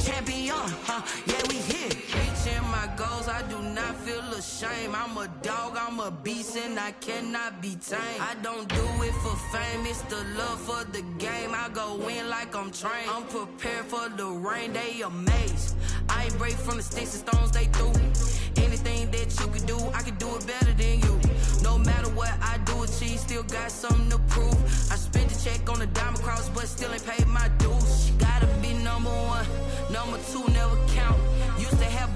champion, yeah, we here. Reaching my goals, I do not feel ashamed. I'm a dog, I'm a beast, and I cannot be tamed. I don't do it for fame, it's the love for the game. I go in like I'm trained. I'm prepared for the rain, they amazed. I ain't break from the sticks and stones they threw. Anything that you can do, I can do it better than you. No matter what I do achieve, still got something to prove. I spent the check on the diamond cross, but still ain't paid my dues. Gotta be number one, number two never count. Used to have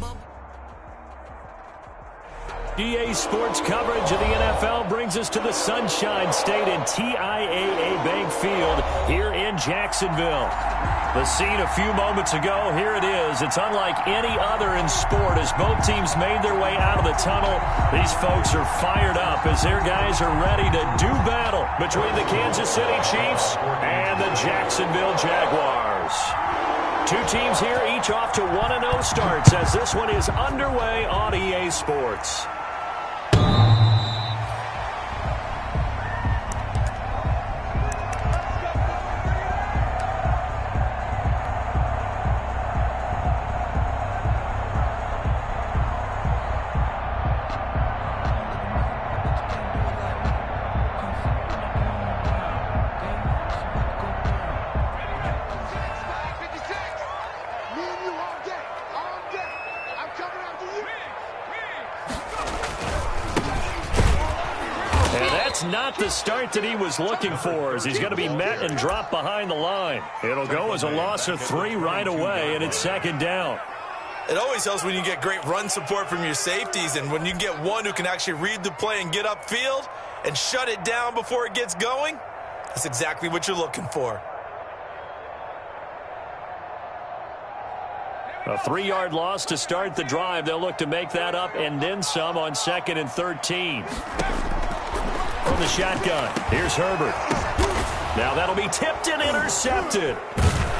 EA Sports coverage of the NFL brings us to the Sunshine State and TIAA Bank Field here in Jacksonville. The scene a few moments ago, here it is. It's unlike any other in sport as both teams made their way out of the tunnel. These folks are fired up as their guys are ready to do battle between the Kansas City Chiefs and the Jacksonville Jaguars. Two teams here, each off to 1-0 starts as this one is underway on EA Sports. Not the start that he was looking for as he's going to be met and dropped behind the line. It'll go as a loss of 3 right away, and it's second down. It always helps when you get great run support from your safeties, and when you get one who can actually read the play and get upfield and shut it down before it gets going, that's exactly what you're looking for. A 3-yard loss to start the drive. They'll look to make that up and then some on 2nd and 13. From the shotgun, here's Herbert. Now that'll be tipped and intercepted.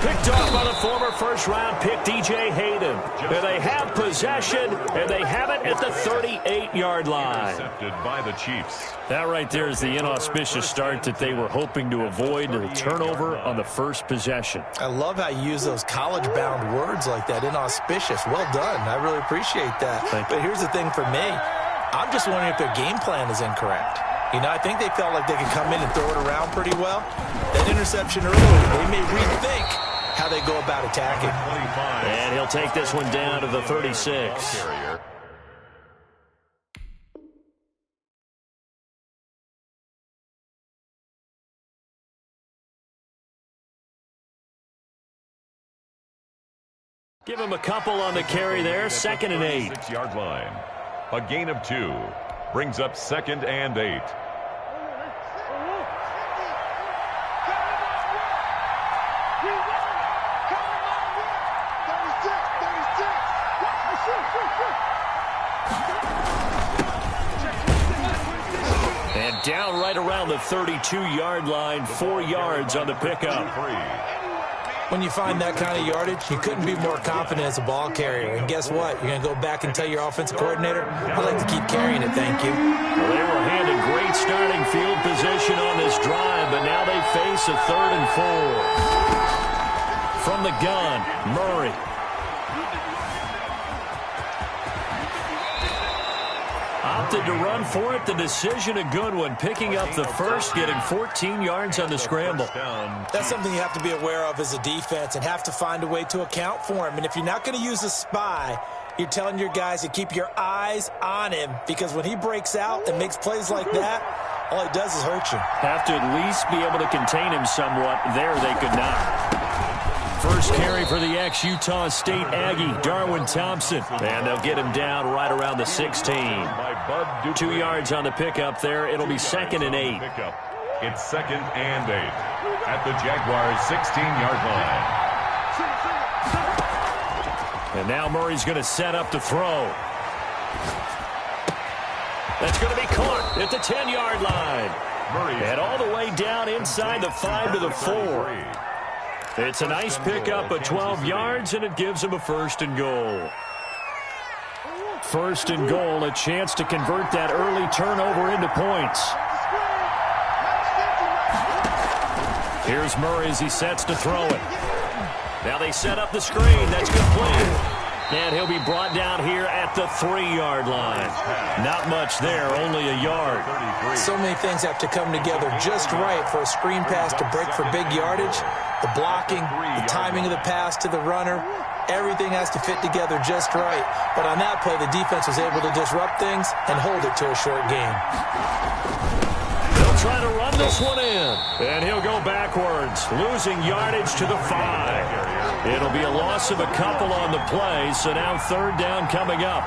Picked off by the former first-round pick, DJ Hayden. And they have possession, and they have it at the 38-yard line. Intercepted by the Chiefs. That right there is the inauspicious start that they were hoping to avoid, the turnover on the first possession. I love how you use those college-bound words like that, inauspicious. Well done. I really appreciate that. But here's the thing for me. I'm just wondering if their game plan is incorrect. You know, I think they felt like they could come in and throw it around pretty well. That interception early, they may rethink how they go about attacking. And he'll take this one down to the 36. Give him a couple on the carry there. 2nd and 8. 6-yard line. A gain of 2. Brings up 2nd and 8. And down right around the 32-yard line, 4 yards on the pickup. When you find that kind of yardage, you couldn't be more confident as a ball carrier. And guess what? You're going to go back and tell your offensive coordinator, I'd like to keep carrying it, thank you. Well, they were handed great starting field position on this drive, but now they face a 3rd and 4. From the gun, Murray. Opted to run for it. The decision a good one. Picking up the first, getting 14 yards on the scramble. That's something you have to be aware of as a defense and have to find a way to account for him. And if you're not going to use a spy, you're telling your guys to keep your eyes on him, because when he breaks out and makes plays like that, all he does is hurt you. Have to at least be able to contain him somewhat. There they could not. First carry for the ex-Utah State Aggie, Darwin Thompson. And they'll get him down right around the 16. 2 yards on the pickup there. It'll be 2nd and 8. It's 2nd and 8 at the Jaguars' 16-yard line. And now Murray's going to set up to throw. That's going to be caught at the 10-yard line. And all the way down inside the 5 to the 4. It's a nice pickup of 12 yards, and it gives him a 1st and goal. 1st and goal, a chance to convert that early turnover into points. Here's Murray as he sets to throw it. Now they set up the screen. That's complete. And he'll be brought down here at the 3-yard line. Not much there, only a yard. So many things have to come together just right for a screen pass to break for big yardage. The blocking, the timing of the pass to the runner, everything has to fit together just right. But on that play, the defense was able to disrupt things and hold it to a short game. They'll try to run this one in. And he'll go backwards, losing yardage to the 5. It'll be a loss of a couple on the play, so now 3rd down coming up.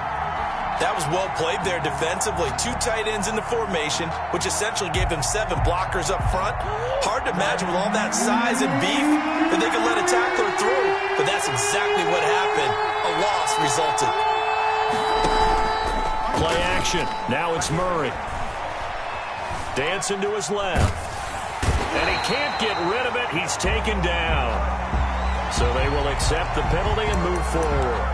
That was well played there defensively. 2 tight ends in the formation, which essentially gave them 7 blockers up front. Hard to imagine with all that size and beef that they could let a tackler through. But that's exactly what happened. A loss resulted. Play action. Now it's Murray. Dancing to his left. And he can't get rid of it. He's taken down. So they will accept the penalty and move forward.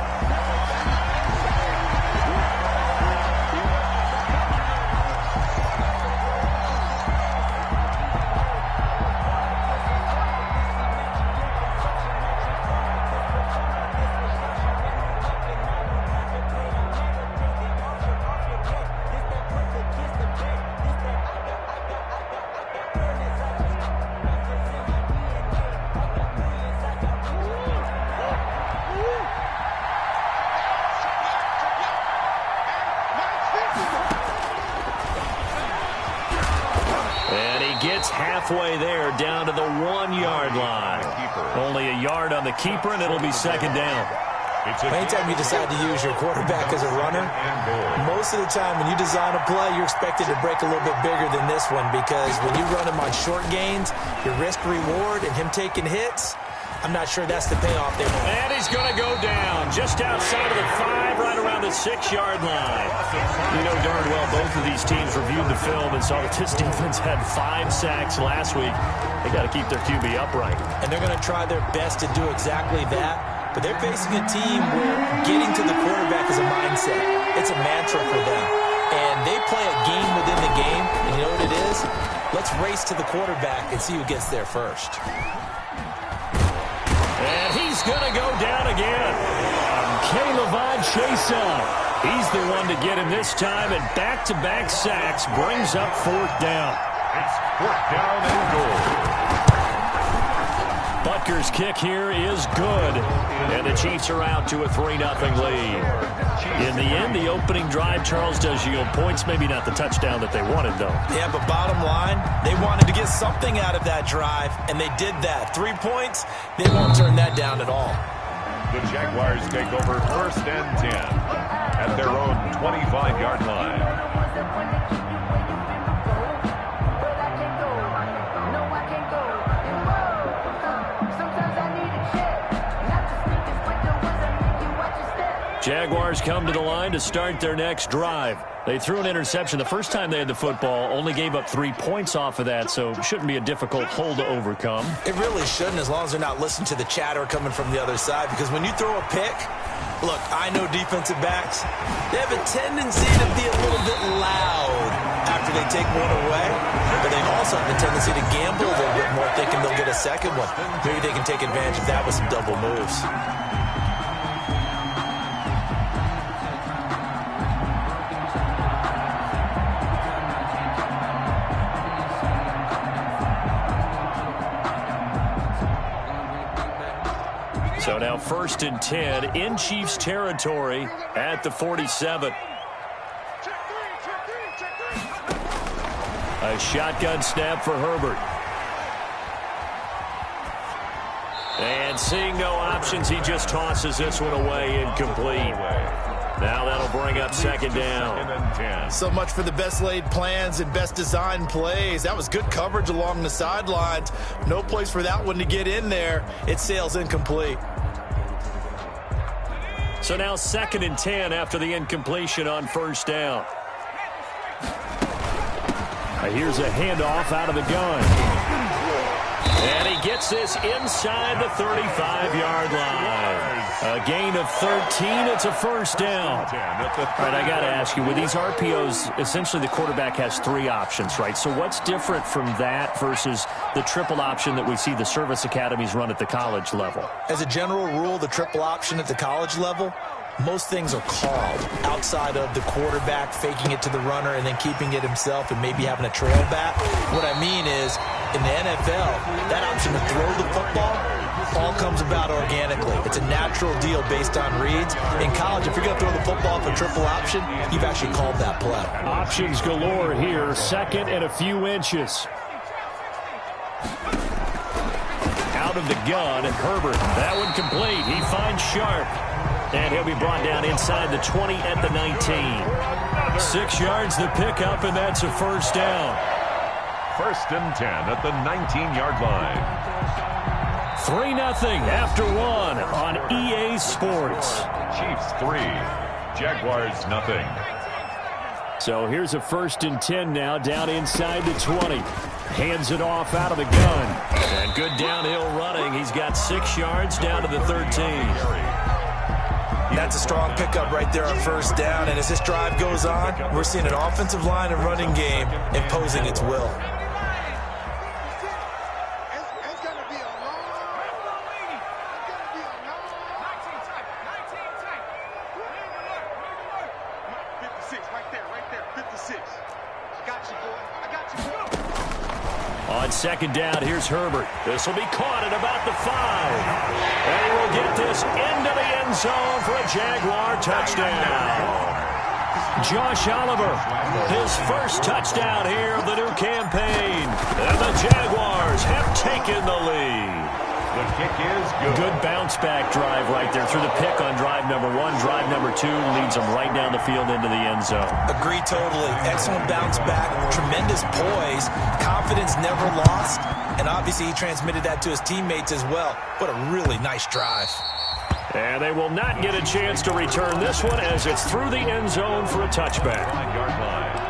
Halfway there, down to the 1-yard line. Only a yard on the keeper, and it'll be 2nd down. Anytime you decide to use your quarterback as a runner, most of the time when you design a play, you're expected to break a little bit bigger than this one, because when you run him on short gains, your risk-reward and him taking hits, I'm not sure that's the payoff there. And he's going to go down just outside of the 5, right around the 6-yard line. You know darn well both of these teams reviewed the film and saw that this defense had 5 sacks last week. They got to keep their QB upright. And they're going to try their best to do exactly that. But they're facing a team where getting to the quarterback is a mindset. It's a mantra for them. And they play a game within the game. And you know what it is? Let's race to the quarterback and see who gets there first. And he's going to go down again. K'Lavon Chaisson. He's the one to get him this time, and back-to-back sacks brings up 4th down. It's 4th down and goal. Butker's kick here is good, and the Chiefs are out to a 3-0 lead. In the end, the opening drive, Charles, does yield points. Maybe not the touchdown that they wanted, though. Yeah, but bottom line, they wanted to get something out of that drive, and they did that. 3 points, they won't turn that down at all. The Jaguars take over 1st and 10 at their own 25-yard line. Jaguars come to the line to start their next drive. They threw an interception the first time they had the football, only gave up 3 points off of that, so shouldn't be a difficult hole to overcome. It really shouldn't, as long as they're not listening to the chatter coming from the other side, because when you throw a pick, look, I know defensive backs, they have a tendency to be a little bit loud after they take one away, but they also have a tendency to gamble a little bit more, thinking they'll get a second one. Maybe they can take advantage of that with some double moves. So now 1st and 10 in Chiefs territory at the 47. A shotgun snap for Herbert. And seeing no options, he just tosses this one away, incomplete. Now that'll bring up 2nd down. So much for the best laid plans and best designed plays. That was good coverage along the sidelines. No place for that one to get in there. It sails incomplete. So now 2nd and 10 after the incompletion on 1st down. Here's a handoff out of the gun. And he gets this inside the 35-yard line. A gain of 13. It's a first down. All right, I got to ask you, with these RPOs, essentially the quarterback has 3 options, right? So what's different from that versus the triple option that we see the service academies run at the college level? As a general rule, the triple option at the college level, most things are called outside of the quarterback faking it to the runner and then keeping it himself and maybe having a trail back. What I mean is, in the NFL, that option to throw the football all comes about organically. It's a natural deal based on reads. In college, if you're going to throw the football for triple option, you've actually called that play. Options galore here. Second and a few inches. Out of the gun, and Herbert. That one complete. He finds Sharp. And he'll be brought down inside the 20 at the 19. 6 yards the pickup, and that's a first down. First and 10 at the 19-yard line. 3-0 after 1 on EA Sports. Chiefs 3, Jaguars 0. So here's a first and 10 now, down inside the 20. Hands it off out of the gun. And good downhill running. He's got 6 yards down to the 13. That's a strong pickup right there on first down. And as this drive goes on, we're seeing an offensive line and running game imposing its will. On second down, here's Herbert. This will be caught at about the 5. And he will get this into the end zone for a Jaguar touchdown. Josh Oliver, his first touchdown here of the new campaign. And the Jaguars have taken the lead. The kick is good. Good bounce-back drive right there through the pick on drive number 1. Drive number 2 leads them right down the field into the end zone. Agree totally. Excellent bounce-back, tremendous poise, confidence never lost, and obviously he transmitted that to his teammates as well. What a really nice drive. And they will not get a chance to return this one as it's through the end zone for a touchback. 9-yard line.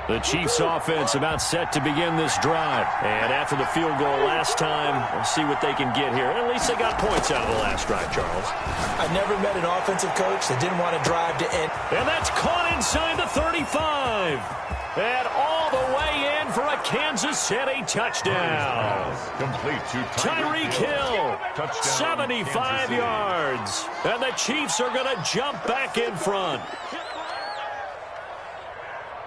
The Chiefs offense about set to begin this drive. And after the field goal last time, we'll see what they can get here. At least they got points out of the last drive, Charles. I never met an offensive coach that didn't want to drive to end. And that's caught inside the 35. And all the way in for a Kansas City touchdown. Complete to Tyreek Hill, Touchdown, 75 yards. And the Chiefs are going to jump back in front.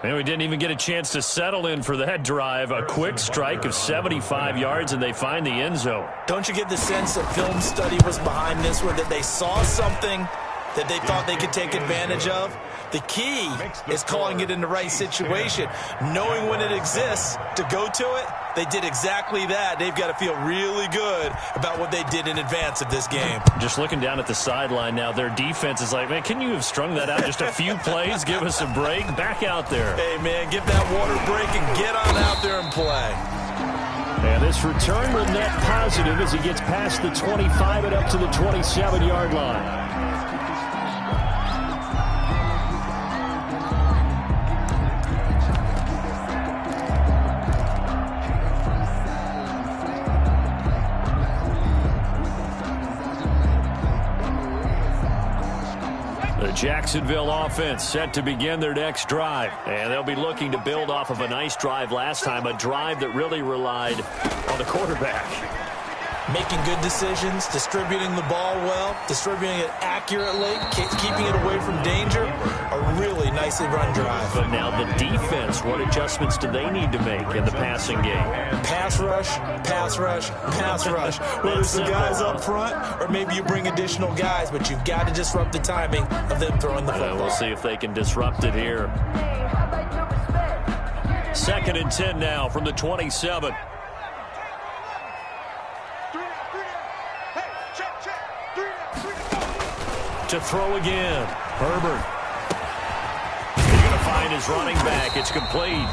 And we didn't even get a chance to settle in for that drive. A quick strike of 75 yards, and they find the end zone. Don't you get the sense that film study was behind this one, that they saw something that they thought they could take advantage of? The key is calling it in the right situation, knowing when it exists to go to it. They did exactly that. They've got to feel really good about what they did in advance of this game. Just looking down at the sideline now, their defense is like, man, can you have strung that out just a few plays? Give us a break. Back out there. Hey, man, give that water break and get on out there and play. And this return will net positive as he gets past the 25 and up to the 27-yard line. The Jacksonville offense set to begin their next drive. And they'll be looking to build off of a nice drive last time, a drive that really relied on the quarterback. Making good decisions, distributing the ball well, distributing it accurately, keeping it away from danger. A really nicely run drive. But now the defense, what adjustments do they need to make in the passing game? Pass rush, pass rush, pass rush. Whether it's the guys up front or maybe you bring additional guys, but you've got to disrupt the timing of them throwing the football. We'll see if they can disrupt it here. 2nd and 10 now from the 27. To throw again. Herbert. He's going to find his running back. It's complete.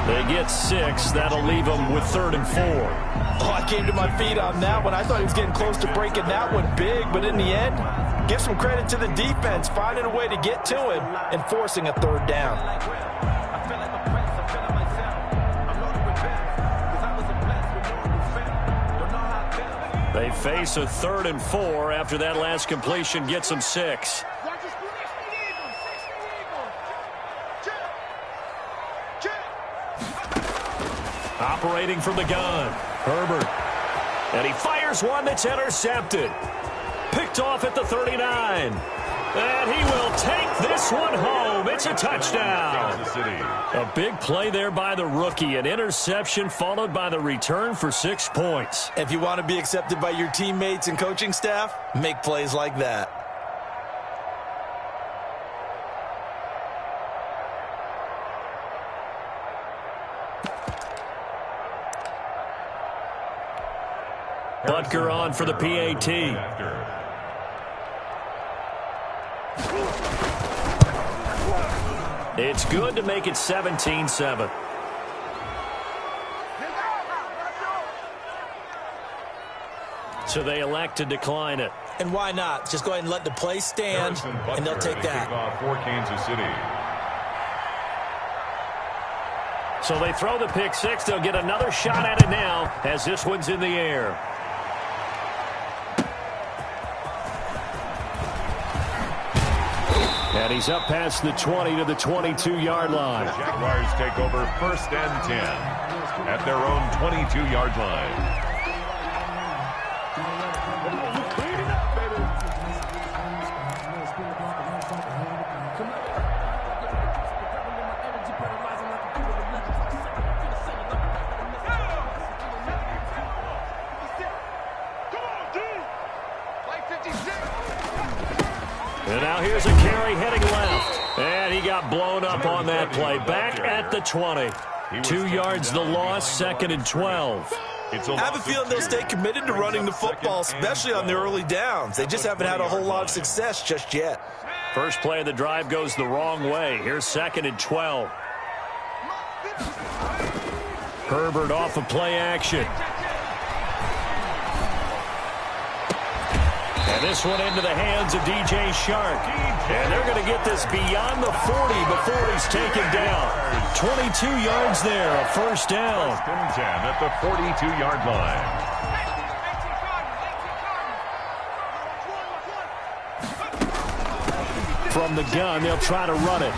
They get 6. That'll leave them with 3rd and 4. Oh, I came to my feet on that one. I thought he was getting close to breaking that one big, but in the end, give some credit to the defense, finding a way to get to him and forcing a 3rd down. They face a 3rd and 4 after that last completion gets them 6. Operating from the gun, Herbert. And he fires one that's intercepted. Picked off at the 39. And he will take this one home. It's a touchdown. A big play there by the rookie. An interception followed by the return for 6 points. If you want to be accepted by your teammates and coaching staff, make plays like that. Butker on for the PAT. It's good to make it 17-7. So they elect to decline it. And why not? Just go ahead and let the play stand, and they'll take that. For Kansas City. So they throw the pick 6. They'll get another shot at it now as this one's in the air. And he's up past the 20 to the 22-yard line. The Jaguars take over 1st and 10 at their own 22-yard line. And now here's a carry heading left. And he got blown up on that play. Back at the 20. 2 yards the loss, 2nd and 12. I have a feeling they'll stay committed to running the football, especially on the early downs. They just haven't had a whole lot of success just yet. First play of the drive goes the wrong way. Here's 2nd and 12. Herbert off of play action. And this one into the hands of DJ Shark. And they're going to get this beyond the 40 before he's taken down. 22 yards there, a 1st down. 1st and 10 at the 42-yard line. From the gun, they'll try to run it.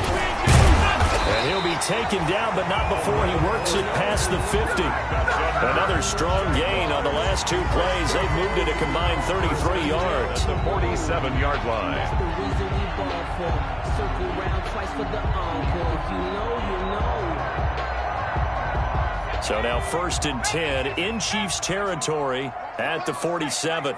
And he'll be taken down, but not before he works it past the 50. Another strong gain on the last 2 plays. They've moved it a combined 33 yards. The 47-yard line. So now 1st and 10 in Chiefs territory at the 47.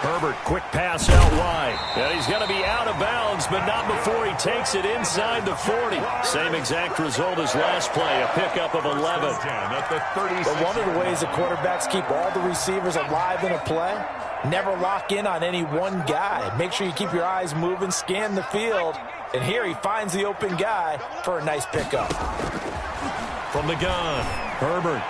Herbert, quick pass out wide. And he's going to be out of bounds, but not before he takes it inside the 40. Same exact result as last play, a pickup of 11. But one of the ways the quarterbacks keep all the receivers alive in a play, never lock in on any one guy. Make sure you keep your eyes moving, scan the field. And here he finds the open guy for a nice pickup. From the gun, Herbert.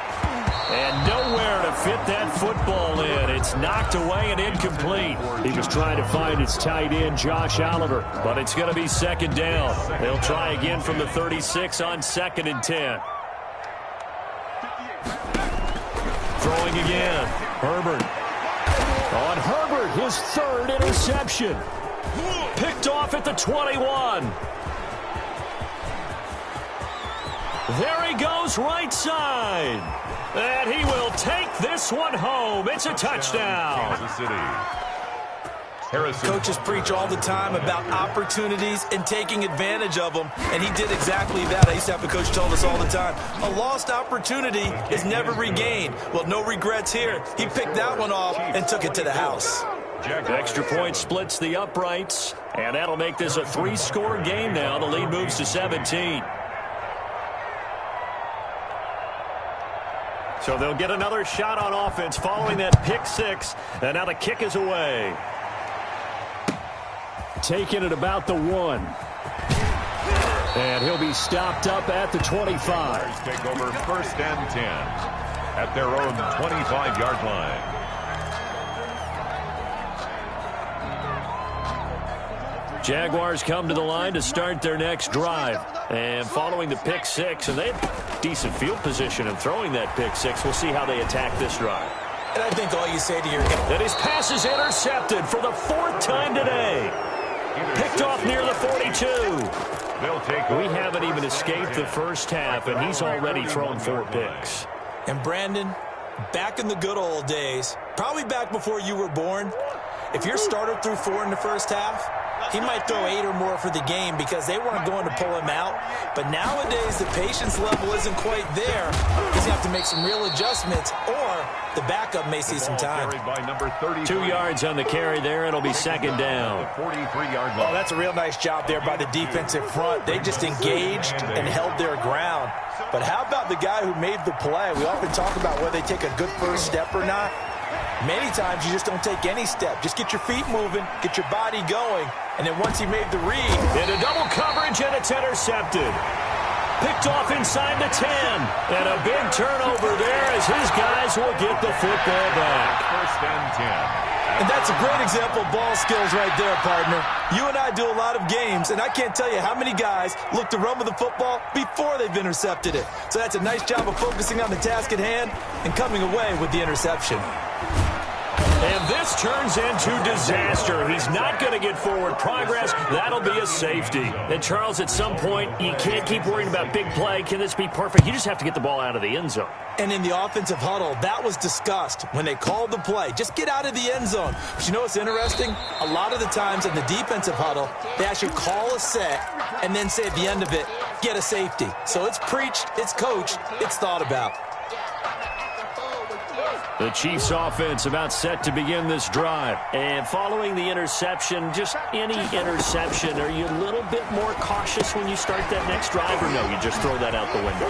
And nowhere to fit that football in. It's knocked away and incomplete. He was trying to find his tight end, Josh Oliver, but it's going to be 2nd down. They'll try again from the 36 on 2nd and 10. Throwing again. Herbert. On Herbert, his 3rd interception. Picked off at the 21. There he goes right side. And he will take this one home. It's a touchdown. Kansas City. Coaches preach all the time about opportunities and taking advantage of them, and he did exactly that. I used to have a coach tell us all the time, a lost opportunity is never regained. Well, no regrets here. He picked that one off and took it to the house. Extra point splits the uprights, and that'll make this a 3-score game now. The lead moves to 17. So they'll get another shot on offense following that pick 6, and now the kick is away. Taking it about the 1. And he'll be stopped up at the 25. Take over 1st and 10 at their own 25-yard line. Jaguars come to the line to start their next drive. And following the pick six, and they have decent field position in throwing that pick six. We'll see how they attack this drive. And I think all you say to your... And his pass is intercepted for the 4th time today. Picked off near the 42. We haven't even escaped the first half, and he's already thrown 4 picks. And Brandon, back in the good old days, probably back before you were born, if your starter threw 4 in the first half, he might throw 8 or more for the game because they weren't going to pull him out. But nowadays, the patience level isn't quite there. He's going to have to make some real adjustments, or the backup may see some time. 2 yards on the carry there. It'll be 2nd down. 43-yard line. Oh, that's a real nice job there by the defensive front. They just engaged and held their ground. But how about the guy who made the play? We often talk about whether they take a good first step or not. Many times you just don't take any step. Just get your feet moving, get your body going, and then once he made the read. Into double coverage, and it's intercepted. Picked off inside the 10. And a big turnover there as his guys will get the football back. 1st and 10. And that's a great example of ball skills right there, partner. You and I do a lot of games, and I can't tell you how many guys look to run with the football before they've intercepted it. So that's a nice job of focusing on the task at hand and coming away with the interception. And this turns into disaster. He's not going to get forward progress. That'll be a safety. And, Charles, at some point, you can't keep worrying about big play. Can this be perfect? You just have to get the ball out of the end zone. And in the offensive huddle, that was discussed when they called the play. Just get out of the end zone. But you know what's interesting? A lot of the times in the defensive huddle, they actually call a set and then say at the end of it, get a safety. So it's preached, it's coached, it's thought about. The Chiefs offense about set to begin this drive. And following the interception, just any interception, are you a little bit more cautious when you start that next drive, or no, you just throw that out the window?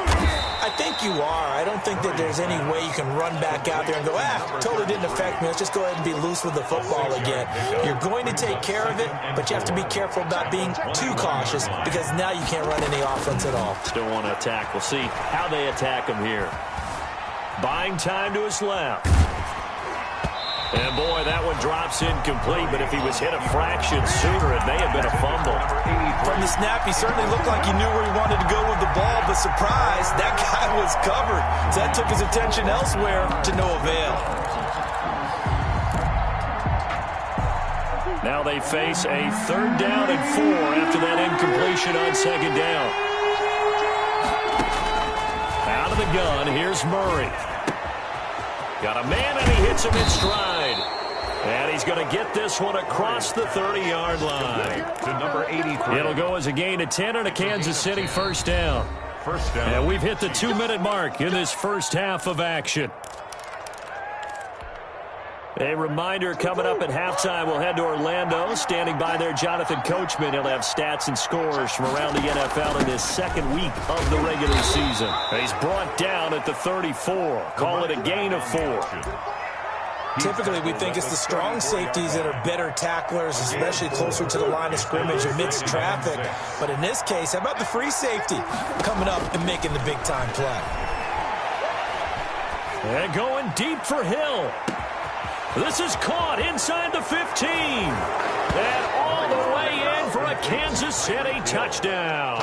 I think you are. I don't think that there's any way you can run back out there and go, totally didn't affect me. Let's just go ahead and be loose with the football again. You're going to take care of it, but you have to be careful about being too cautious because now you can't run any offense at all. Still want to attack. We'll see how they attack him here. Buying time to his left. And, boy, that one drops incomplete, but if he was hit a fraction sooner, it may have been a fumble. From the snap, he certainly looked like he knew where he wanted to go with the ball, but surprise, that guy was covered. So that took his attention elsewhere to no avail. Now they face a 3rd down and 4 after that incompletion on 2nd down. Out of the gun, here's Murray. Got a man, and he hits him in stride. And he's going to get this one across the 30-yard line. To number 83. It'll go as a gain of 10 and a Kansas City 1st down. And we've hit the 2-minute mark in this first half of action. A reminder, coming up at halftime, we'll head to Orlando. Standing by there, Jonathan Coachman. He'll have stats and scores from around the NFL in this 2nd week of the regular season. He's brought down at the 34. Call it a gain of 4. Typically, we think it's the strong safeties that are better tacklers, especially closer to the line of scrimmage amidst traffic. But in this case, how about the free safety coming up and making the big-time play? And going deep for Hill. This is caught inside the 15. And all the way in for a Kansas City touchdown.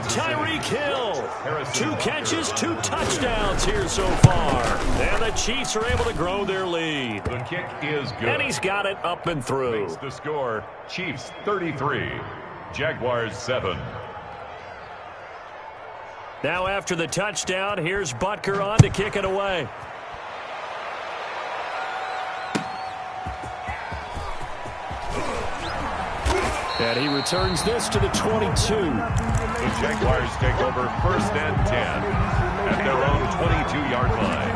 Tyreek Hill. 2 catches, 2 touchdowns here so far. And the Chiefs are able to grow their lead. The kick is good. And he's got it up and through. Makes the score, Chiefs 33, Jaguars 7. Now after the touchdown, here's Butker on to kick it away. And he returns this to the 22. The Jaguars take over 1st and 10 at their own 22-yard line.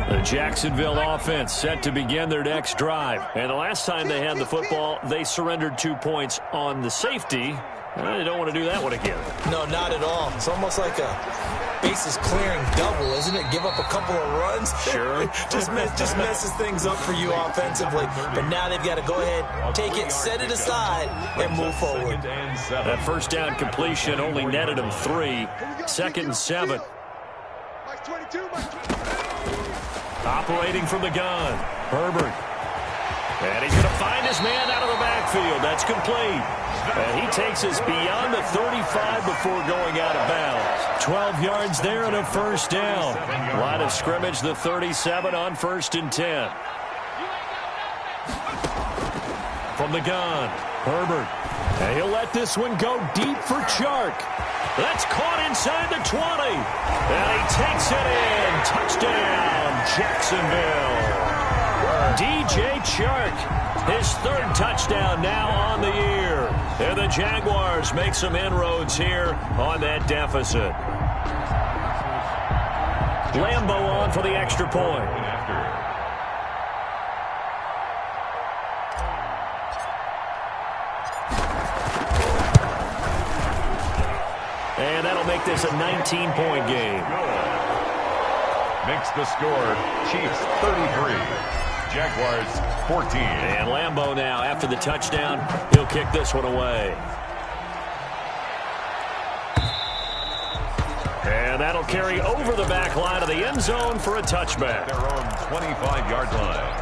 The Jacksonville offense set to begin their next drive. And the last time they had the football, they surrendered 2 points on the safety. They don't want to do that one again. No, not at all. It's almost like a bases clearing double, isn't it? Give up a couple of runs. Sure. just messes things up for you offensively. But now they've got to go ahead, take it, set it aside, and move forward. That first down completion only netted him 3. 2nd and 7. Operating from the gun, Herbert. And he's going to find his man out of the backfield. That's complete. And he takes us beyond the 35 before going out of bounds. 12 yards there and a first down. Line of scrimmage, the 37 on 1st and 10. From the gun, Herbert. And he'll let this one go deep for Chark. That's caught inside the 20. And he takes it in. Touchdown, Jacksonville. DJ Chark, his 3rd touchdown now on the year. And the Jaguars make some inroads here on that deficit. Lambo on for the extra point. And that'll make this a 19-point game. Makes the score Chiefs 33. Jaguars 14. And Lambo now, after the touchdown, he'll kick this one away. And that'll carry over the back line of the end zone for a touchback. Their own 25-yard line.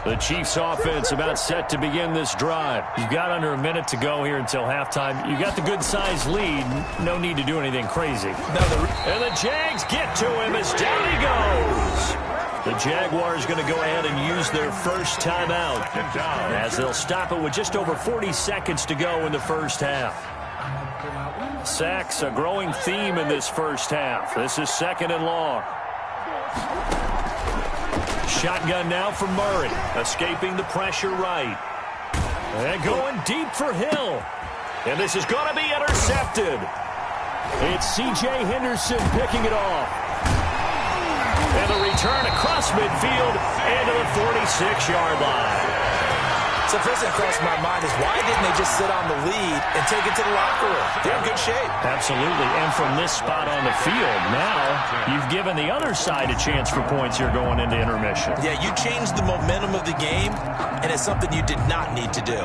The Chiefs offense about set to begin this drive. You've got under a minute to go here until halftime. You got the good-sized lead. No need to do anything crazy. And the Jags get to him as down he goes. The Jaguars going to go ahead and use their first timeout as they'll stop it with just over 40 seconds to go in the first half. Sacks, a growing theme in this first half. This is 2nd and long. Shotgun now for Murray, escaping the pressure right. And going deep for Hill. And this is going to be intercepted. It's C.J. Henderson picking it off. And the return across midfield and to the 46-yard line. So the first thing that crossed my mind is why didn't they just sit on the lead and take it to the locker room? They're in good shape. Absolutely. And from this spot on the field, now you've given the other side a chance for points here going into intermission. Yeah, you changed the momentum of the game, and it's something you did not need to do.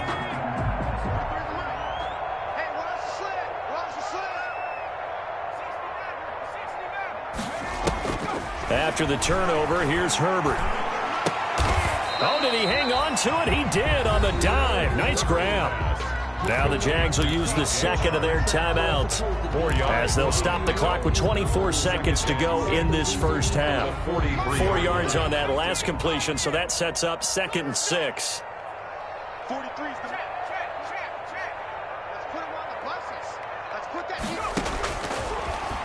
After the turnover, here's Herbert. Oh, did he hang on to it? He did on the dive. Nice grab. Now the Jags will use the 2nd of their timeouts as they'll stop the clock with 24 seconds to go in this first half. 4 yards on that last completion, so that sets up 2nd and 6.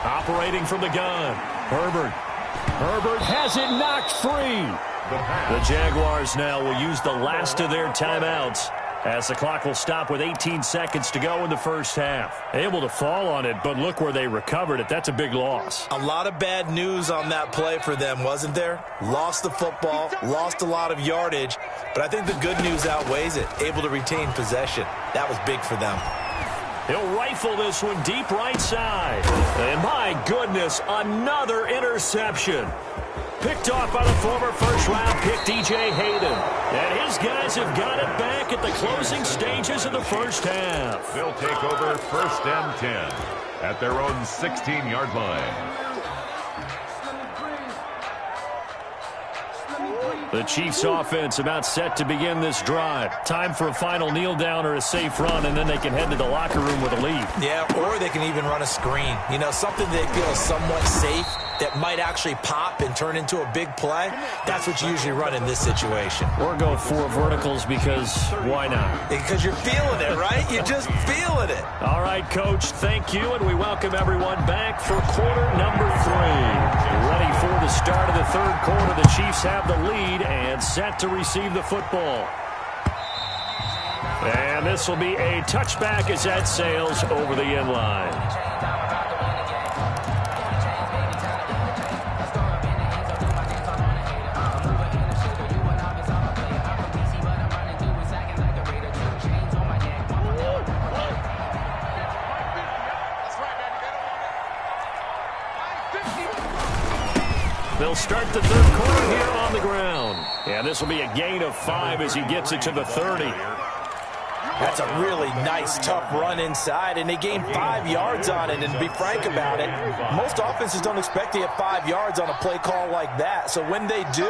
Operating from the gun, Herbert. Herbert has it knocked free. The Jaguars now will use the last of their timeouts as the clock will stop with 18 seconds to go in the first half. Able to fall on it, but look where they recovered it. That's a big loss. A lot of bad news on that play for them, wasn't there? Lost the football, lost a lot of yardage, but I think the good news outweighs it. Able to retain possession. That was big for them. He'll rifle this one deep right side. And my goodness, another interception. Picked off by the former first-round pick, DJ Hayden. And his guys have got it back at the closing stages of the first half. They'll take over 1st and 10 at their own 16-yard line. The Chiefs offense about set to begin this drive. Time for a final kneel down or a safe run, and then they can head to the locker room with a lead. Yeah, or they can even run a screen. You know, something they feel is somewhat safe that might actually pop and turn into a big play. That's what you usually run in this situation. Or go 4 verticals because why not? Because you're feeling it, right? You're just feeling it. All right, Coach, thank you, and we welcome everyone back for quarter number 3. Ready for the start of the 3rd quarter. The Chiefs have the lead and set to receive the football. And this will be a touchback as that sails over the end line. They'll start the third quarter here on the ground. And this will be a gain of 5 as he gets it to the 30. That's a really nice, tough run inside, and they gained 5 yards on it. And to be frank about it, most offenses don't expect to get 5 yards on a play call like that. So when they do,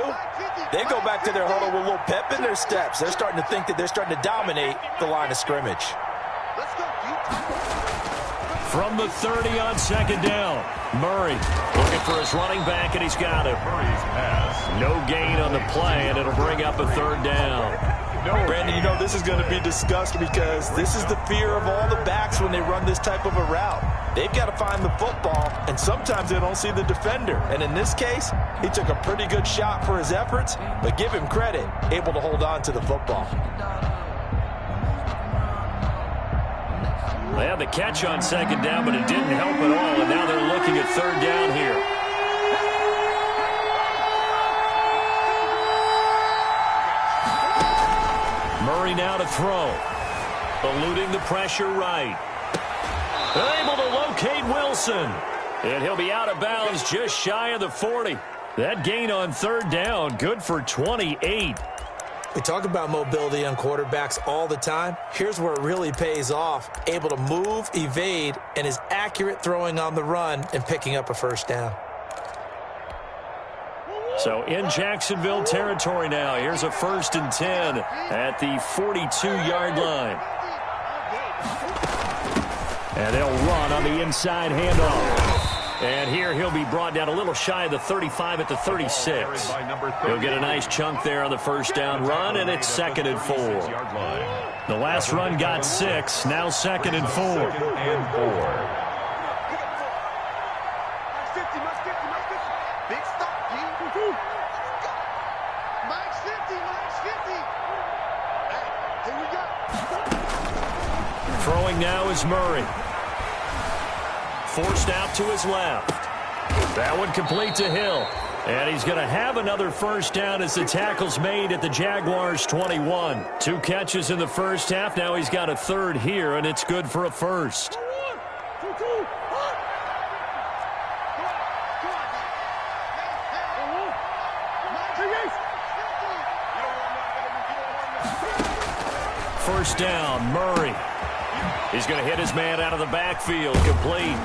they go back to their huddle with a little pep in their steps. They're starting to think that they're starting to dominate the line of scrimmage. From the 30 on second down, Murray looking for his running back, and he's got it. Murray's pass. No gain on the play, and it'll bring up a third down. Brandon, you know this is going to be discussed because this is the fear of all the backs when they run this type of a route. They've got to find the football, and sometimes they don't see the defender. And in this case, he took a pretty good shot for his efforts, but give him credit, able to hold on to the football. They had the catch on second down, but it didn't help at all, and now they're looking at third down here. Murray now to throw. Eluding the pressure right. They're able to locate Wilson. And he'll be out of bounds just shy of the 40. That gain on third down, good for 28. We talk about mobility on quarterbacks all the time. Here's where it really pays off. Able to move, evade, and is accurate throwing on the run and picking up a first down. So in Jacksonville territory now. Here's a 1st and 10 at the 42-yard line. And they'll run on the inside handoff. And here he'll be brought down a little shy of the 35 at the 36. He'll get a nice chunk there on the first down run, and it's 2nd and 4. The last run got 6, now 2nd and 4. Throwing now is Murray. Forced out to his left. That one complete to Hill. And he's going to have another first down as the tackle's made at the Jaguars' 21. 2 catches in the first half. Now he's got a third here, and it's good for a first. First down, Murray. He's going to hit his man out of the backfield, complete.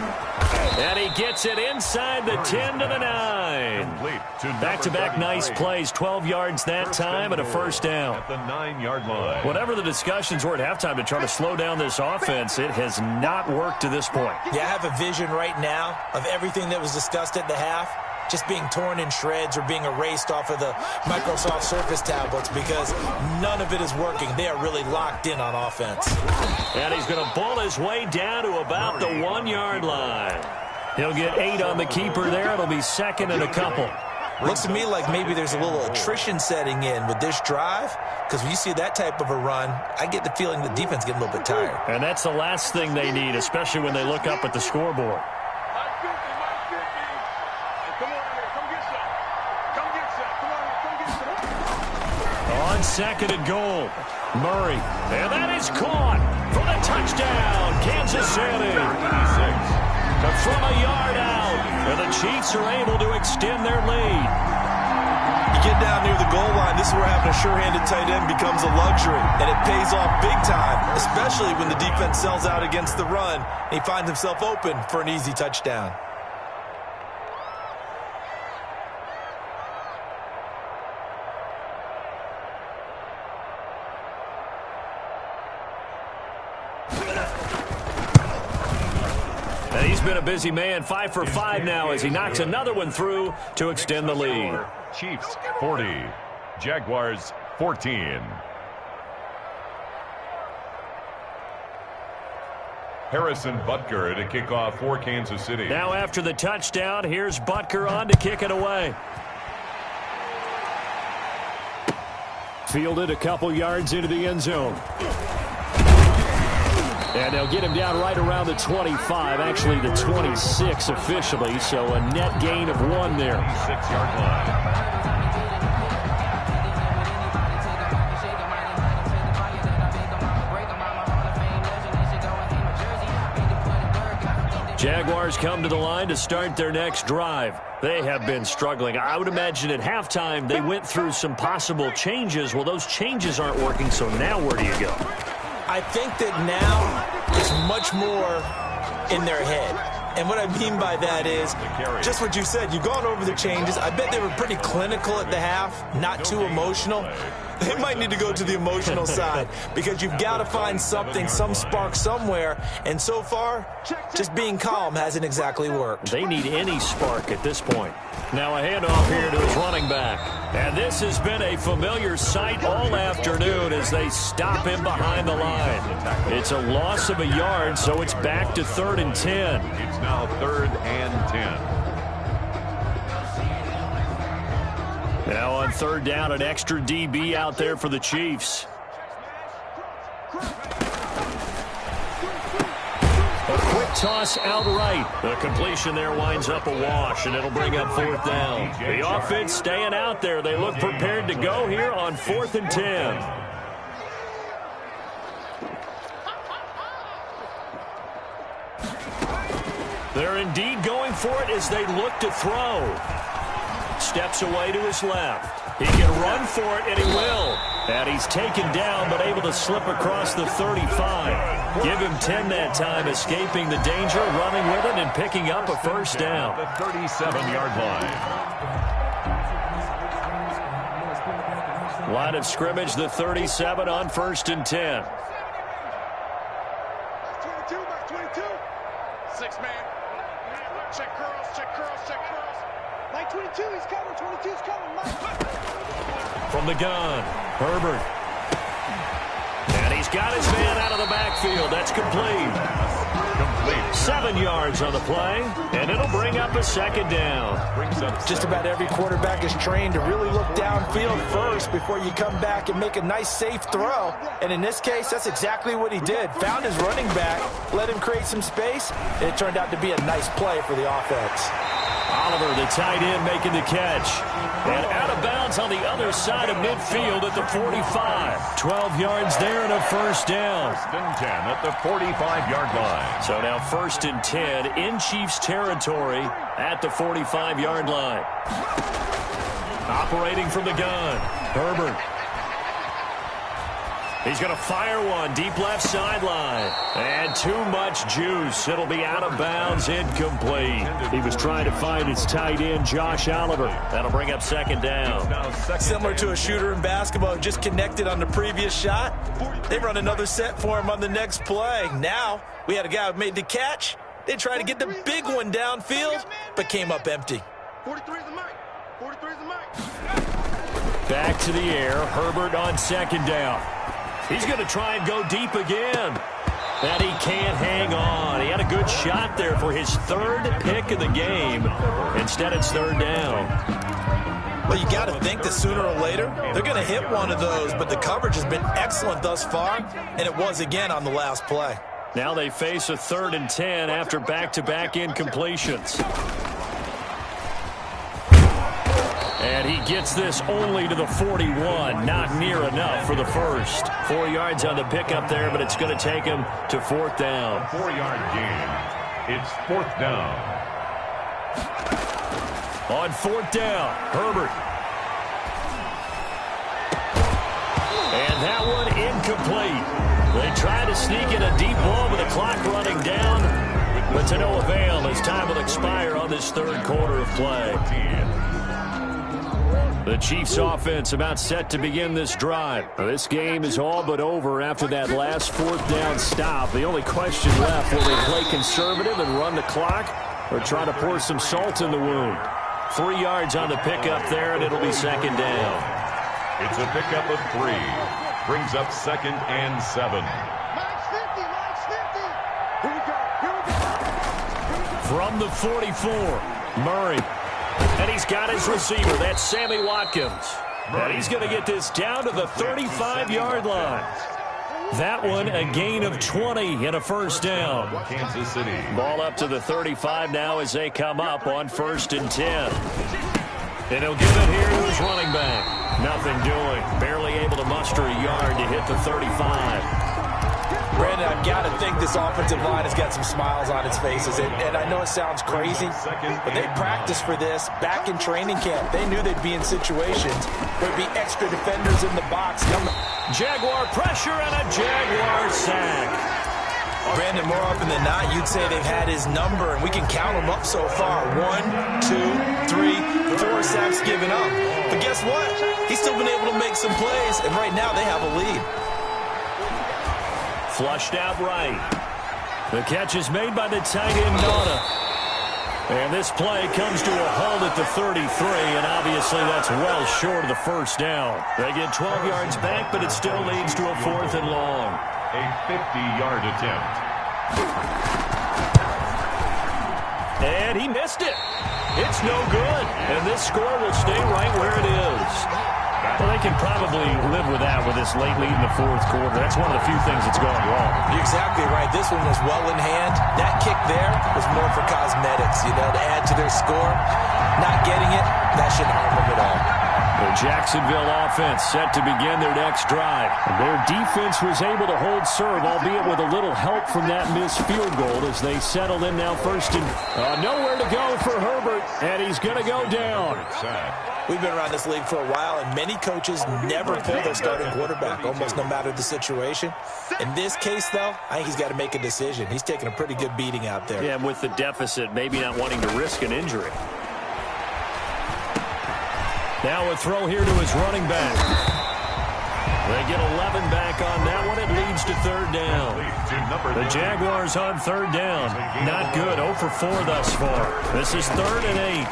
And he gets it inside the 10 to the 9. Back-to-back nice plays, 12 yards that time and a first down. At the 9-yard line. Whatever the discussions were at halftime to try to slow down this offense, it has not worked to this point. Yeah, I have a vision right now of everything that was discussed at the half just being torn in shreds or being erased off of the Microsoft Surface tablets because none of it is working. They are really locked in on offense. And he's going to bull his way down to about the 1-yard line. He'll get 8 on the keeper there. It'll be 2nd and a couple. Looks to me like maybe there's a little attrition setting in with this drive because when you see that type of a run, I get the feeling the defense getting a little bit tired. And that's the last thing they need, especially when they look up at the scoreboard. On 2nd and goal, Murray. And that is caught for the touchdown, Kansas City. From a yard out, and the Chiefs are able to extend their lead. You get down near the goal line, this is where having a sure-handed tight end becomes a luxury, and it pays off big time, especially when the defense sells out against the run, and he finds himself open for an easy touchdown. He's been a busy man, 5 for 5 now as he knocks another one through to extend the lead. Chiefs 40, Jaguars 14. Harrison Butker to kick off for Kansas City. Now after the touchdown, here's Butker on to kick it away. Fielded a couple yards into the end zone. And they'll get him down right around the 25, actually the 26 officially, so a net gain of 1 there. 6-yard line. Jaguars come to the line to start their next drive. They have been struggling. I would imagine at halftime they went through some possible changes. Well, those changes aren't working, so now where do you go? I think that now it's much more in their head. And what I mean by that is just what you said. You've gone over the changes. I bet they were pretty clinical at the half, not too emotional. They might need to go to the emotional side because you've got to find something, some spark somewhere. And so far, just being calm hasn't exactly worked. They need any spark at this point. Now a handoff here to his running back. And this has been a familiar sight all afternoon as they stop him behind the line. It's a loss of a yard, so it's back to 3rd and 10. It's now 3rd and 10. Now on 3rd down, an extra DB out there for the Chiefs. A quick toss out right. The completion there winds up a wash, and it'll bring up 4th down. The offense staying out there. They look prepared to go here on 4th and 10. They're indeed going for it as they look to throw. Steps away to his left. He can run for it, and he will. And he's taken down, but able to slip across the 35. Give him 10 that time, escaping the danger, running with it, and picking up a 1st down. The 37-yard line. Line of scrimmage, the 37 on 1st and 10. 22. 6-man. Check curls, check curls, check curls. Mike 22, he's coming. 22's coming, Mike. From the gun, Herbert. And he's got his man out of the backfield. That's complete. 7 yards on the play, and it'll bring up a 2nd down. Just about every quarterback is trained to really look downfield first before you come back and make a nice, safe throw. And in this case, that's exactly what he did. Found his running back, let him create some space, and it turned out to be a nice play for the offense. Oliver, the tight end, making the catch. And out of bounds on the other side of midfield at the 45. 12 yards there and a 1st down. 1st and 10 at the 45-yard line. So now 1st and 10 in Chiefs territory at the 45-yard line. Operating from the gun, Herbert. He's going to fire one deep left sideline. And too much juice. It'll be out of bounds, incomplete. He was trying to find his tight end, Josh Oliver. That'll bring up 2nd down. Similar to a shooter in basketball, just connected on the previous shot. They run another set for him on the next play. Now, we had a guy who made the catch. They tried to get the big one downfield, but came up empty. 43 is the mic. 43 is the mic. Back to the air. Herbert on 2nd down. He's going to try and go deep again. And he can't hang on. He had a good shot there for his 3rd pick of the game. Instead, it's 3rd down. Well, you got to think that sooner or later, they're going to hit one of those, but the coverage has been excellent thus far, and it was again on the last play. Now they face a 3rd and 10 after back-to-back incompletions. And he gets this only to the 41. Not near enough for the 1st. 4 yards on the pickup there, but it's going to take him to 4th down. 4-yard gain. It's 4th down. On 4th down, Herbert. And that one incomplete. They try to sneak in a deep ball with the clock running down, but to no avail as time will expire on this 3rd quarter of play. The Chiefs offense about set to begin this drive. This game is all but over after that last 4th down stop. The only question left, will they play conservative and run the clock or try to pour some salt in the wound? 3 yards on the pickup there, and it'll be 2nd down. It's a pickup of 3. Brings up 2nd and 7. Mike's 50. Mike's 50. Here we go. From the 44, Murray. And he's got his receiver. That's Sammy Watkins. And he's going to get this down to the 35-yard line. That one, a gain of 20 and a 1st down. Kansas City. Ball up to the 35 now as they come up on 1st and 10. And he'll give it here to his running back. Nothing doing. Barely able to muster a yard to hit the 35. Brandon, I've got to think this offensive line has got some smiles on its faces. And I know it sounds crazy, but they practiced for this back in training camp. They knew they'd be in situations where there'd be extra defenders in the box. Jaguar pressure and a Jaguar sack. Brandon, more often than not, you'd say they've had his number, and we can count them up so far. 1, 2, 3, 4 sacks given up. But guess what? He's still been able to make some plays, and right now they have a lead. Flushed out right. The catch is made by the tight end, Nauta. And this play comes to a halt at the 33, and obviously that's well short of the first down. They get 12 yards back, but it still leads to a 4th and long. A 50-yard attempt. And he missed it. It's no good. And this score will stay right where it is. Well, they can probably live with that with this late lead in the 4th quarter. That's one of the few things that's gone wrong. You're exactly right. This one was well in hand. That kick there was more for cosmetics, to add to their score. Not getting it, that shouldn't harm them at all. The Jacksonville offense set to begin their next drive. Their defense was able to hold serve, albeit with a little help from that missed field goal as they settled in now first and nowhere to go for Herbert, and he's going to go down. We've been around this league for a while, and many coaches never pull their starting quarterback, almost no matter the situation. In this case, though, I think he's got to make a decision. He's taking a pretty good beating out there. Yeah, with the deficit, maybe not wanting to risk an injury. Now a throw here to his running back. They get 11 back on that one. It leads to 3rd down. The Jaguars on 3rd down. Not good. 0 for 4 thus far. This is 3rd and 8.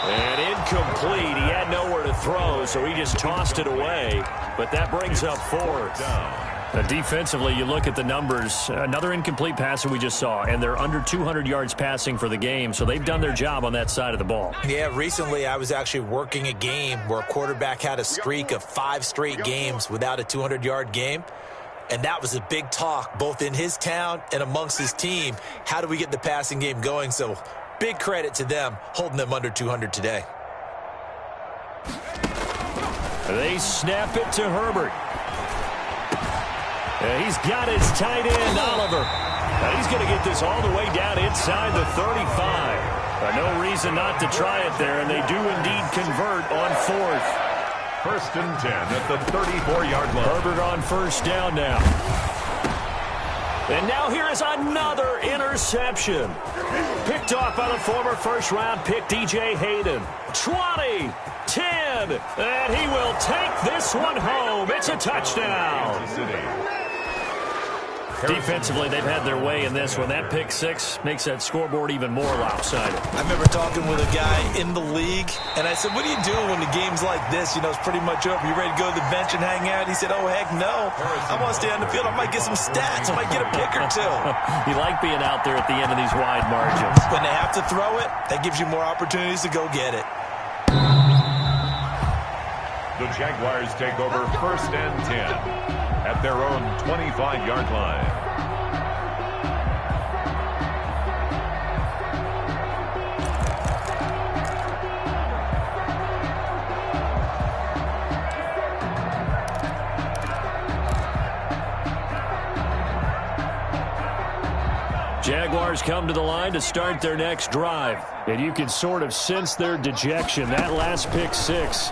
And incomplete. He had nowhere to throw, so he just tossed it away. But that brings up 4th. Defensively, you look at the numbers. Another incomplete pass that we just saw, and they're under 200 yards passing for the game, so they've done their job on that side of the ball. Yeah, recently I was actually working a game where a quarterback had a streak of 5 straight games without a 200-yard game, and that was a big talk both in his town and amongst his team. How do we get the passing game going? So big credit to them holding them under 200 today. They snap it to Herbert. He's got his tight end, Oliver. He's going to get this all the way down inside the 35. No reason not to try it there, and they do indeed convert on 4th. 1st and 10 at the 34-yard line. Herbert on 1st down now. And now here is another interception. Picked off by the former first-round pick, DJ Hayden. 20, 10, and he will take this one home. It's a touchdown. Defensively, they've had their way in this one. That pick 6 makes that scoreboard even more lopsided. I remember talking with a guy in the league, and I said, what do you do when the game's like this? It's pretty much over. You ready to go to the bench and hang out? He said, oh, heck no. I want to stay on the field. I might get some stats. I might get a pick or 2. You like being out there at the end of these wide margins. When they have to throw it, that gives you more opportunities to go get it. The Jaguars take over 1st and 10 at their own 25-yard line. Jaguars come to the line to start their next drive. And you can sort of sense their dejection. That last pick 6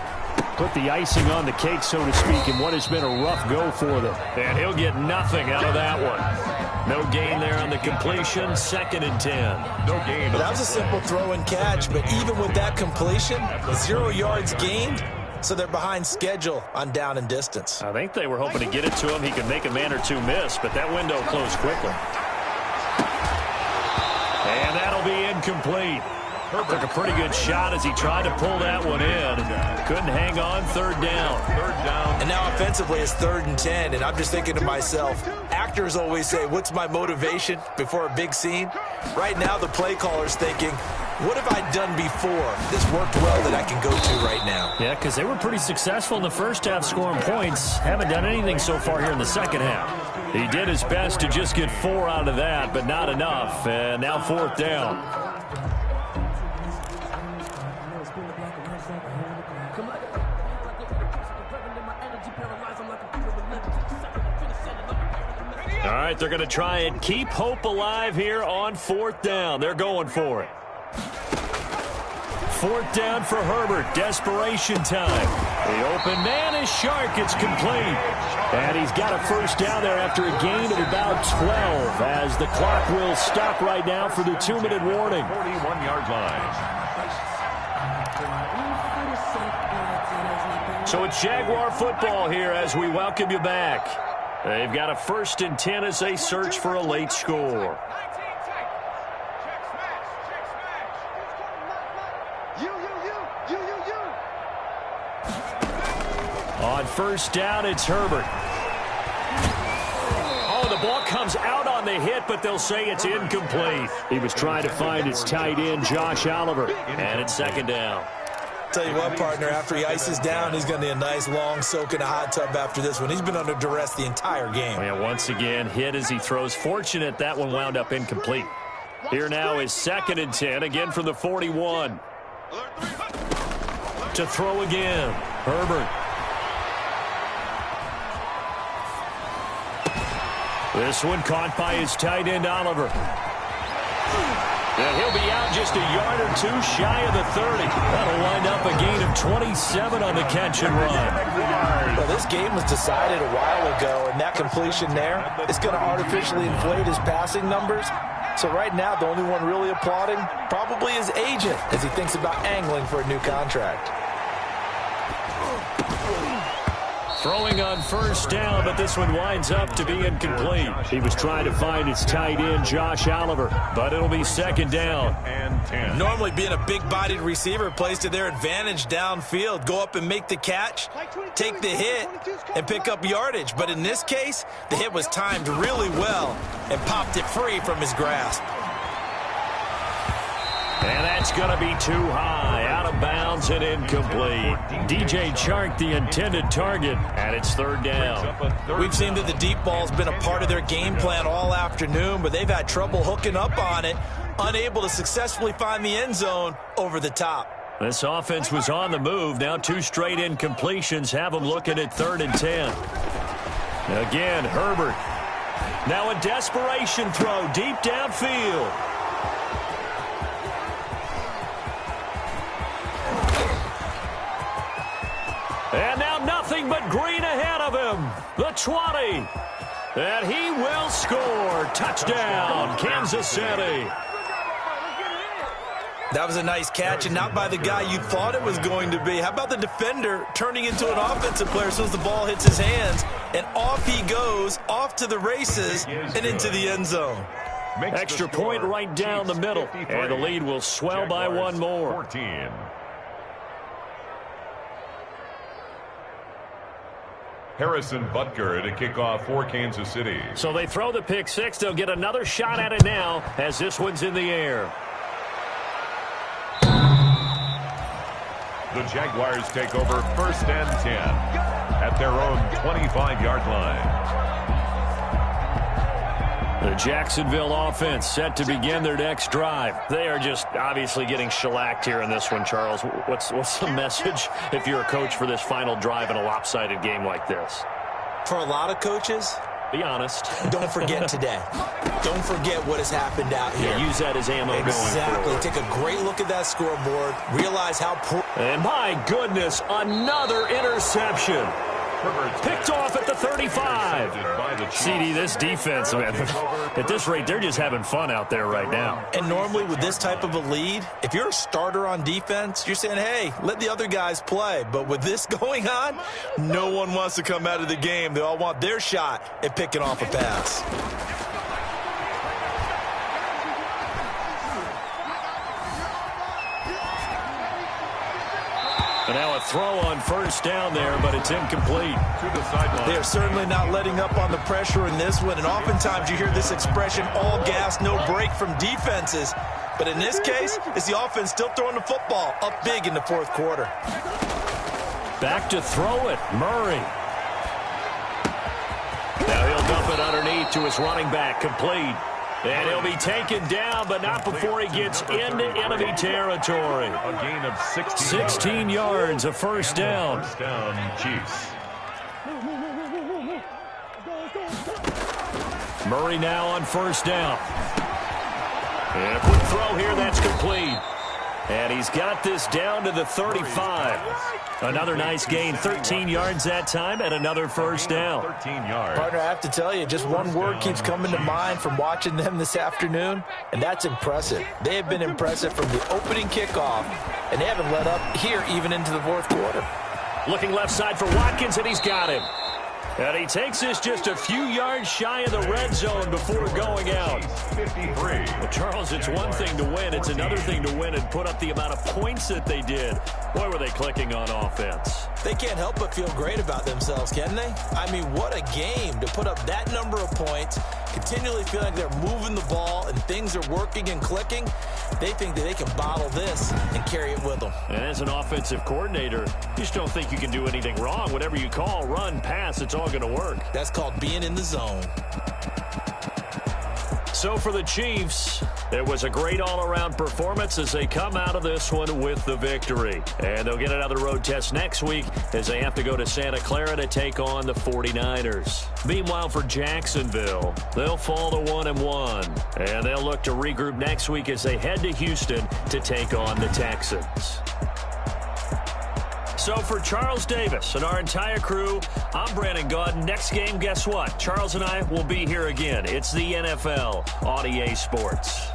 put the icing on the cake, so to speak, in what has been a rough go for them. And he'll get nothing out of that one. No gain there on the completion. 2nd and 10. No gain. That was a simple throw and catch, but even with that completion, 0 yards gained, so they're behind schedule on down and distance. I think they were hoping to get it to him. He could make a man or 2 miss, but that window closed quickly. And that'll be incomplete. Took a pretty good shot as he tried to pull that one in. Couldn't hang on. 3rd down. And now offensively it's 3rd and 10, and I'm just thinking to myself, actors always say, what's my motivation before a big scene? Right now the play caller's thinking, what have I done before? This worked well that I can go to right now. Yeah, because they were pretty successful in the first half scoring points. Haven't done anything so far here in the second half. He did his best to just get 4 out of that, but not enough. And now 4th down. All right, they're going to try and keep hope alive here on 4th down. They're going for it. 4th down for Herbert. Desperation time. The open man is Shark. It's complete. And he's got a first down there after a gain of about 12 as the clock will stop right now for the 2-minute warning. 41-yard line. So it's Jaguar football here as we welcome you back. They've got a 1st and 10 as they search for a late score. On 1st down, it's Herbert. Oh, the ball comes out on the hit, but they'll say it's incomplete. He was trying to find his tight end, Josh Oliver, and it's 2nd down. Tell you what, partner, after he ices down, he's going to need a nice long soak in a hot tub after this one. He's been under duress the entire game. And once again, hit as he throws. Fortunate that one wound up incomplete. Here now is 2nd and 10, again from the 41. To throw again, Herbert. This one caught by his tight end, Oliver. And he'll be out just a yard or two shy of the 30. That'll wind up a gain of 27 on the catch and run. Well, this game was decided a while ago, and that completion there is going to artificially inflate his passing numbers. So right now, the only one really applauding probably his agent as he thinks about angling for a new contract. Throwing on 1st down, but this one winds up to be incomplete. He was trying to find his tight end, Josh Oliver, but it'll be 2nd down. And 10. Normally being a big-bodied receiver plays to their advantage downfield. Go up and make the catch, take the hit, and pick up yardage. But in this case, the hit was timed really well and popped it free from his grasp. And that's going to be too high, out of bounds and incomplete. DJ Chark, the intended target, and it's 3rd down. We've seen that the deep ball's been a part of their game plan all afternoon, but they've had trouble hooking up on it, unable to successfully find the end zone over the top. This offense was on the move. Now 2 straight incompletions have them looking at 3rd and 10. Again, Herbert. Now a desperation throw deep downfield. And now nothing but green ahead of him. The 20. And he will score. Touchdown, Kansas City. That was a nice catch, and not by the guy you thought it was going to be. How about the defender turning into an offensive player as soon as the ball hits his hands, and off he goes, off to the races, and into the end zone. Extra point right down the middle, and the lead will swell by one more. 14. Harrison Butker to kick off for Kansas City. So they throw the pick six. They'll get another shot at it now as this one's in the air. The Jaguars take over 1st and 10 at their own 25-yard line. The Jacksonville offense set to begin their next drive. They are just obviously getting shellacked here in this one, Charles. What's the message if you're a coach for this final drive in a lopsided game like this? For a lot of coaches, be honest. Don't forget today. Don't forget what has happened out here. Yeah, use that as ammo going forward. Exactly. Take a great look at that scoreboard. Realize how poor. And my goodness, another interception. Picked off at the 35. CD, this defense, man, at this rate, they're just having fun out there right now. And normally with this type of a lead, if you're a starter on defense, you're saying, hey, let the other guys play. But with this going on, no one wants to come out of the game. They all want their shot at picking off a pass. And now a throw on 1st down there, but it's incomplete. To the sideline. They are certainly not letting up on the pressure in this one. And oftentimes you hear this expression, all gas, no break from defenses. But in this case, it's the offense still throwing the football up big in the 4th quarter. Back to throw it, Murray. Now he'll dump it underneath to his running back, complete. And he'll be taken down, but not before he gets into enemy territory. A gain of 16 yards, a 1st down. 1st down, Chiefs. Murray now on first down. And a quick throw here, that's complete. And he's got this down to the 35. Another nice gain, 13 yards that time, and another first down. 13 yards. Partner, I have to tell you, just one word keeps coming to mind from watching them this afternoon, and that's impressive. They have been impressive from the opening kickoff, and they haven't let up here even into the fourth quarter. Looking left side for Watkins, and he's got him. And he takes this just a few yards shy of the red zone before going out. 53. Well, Charles, it's one thing to win. It's another thing to win and put up the amount of points that they did. Boy, were they clicking on offense. They can't help but feel great about themselves, can they? I mean, what a game to put up that number of points, continually feeling like they're moving the ball and things are working and clicking. They think that they can bottle this and carry it with them. And as an offensive coordinator, you just don't think you can do anything wrong. Whatever you call, run, pass, it's all going to work. That's called being in the zone. So for the Chiefs, it was a great all-around performance as they come out of this one with the victory. And they'll get another road test next week as they have to go to Santa Clara to take on the 49ers. Meanwhile, for Jacksonville, they'll fall to 1-1. And they'll look to regroup next week as they head to Houston to take on the Texans. So for Charles Davis and our entire crew, I'm Brandon Gaudin. Next game, guess what? Charles and I will be here again. It's the NFL on EA Sports.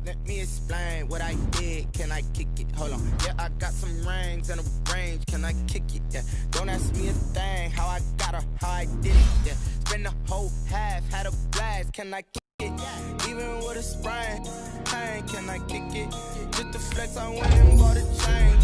Let me explain what I did. Can I kick it? Hold on. Yeah, I got some rings and a range. Can I kick it? Yeah. Don't ask me a thing. How I got her, how I did it. Yeah. Spend the whole half, had a blast. Can I kick it? Even with a sprain, pain. Can I kick it? Just the flex, I went and bought a chain.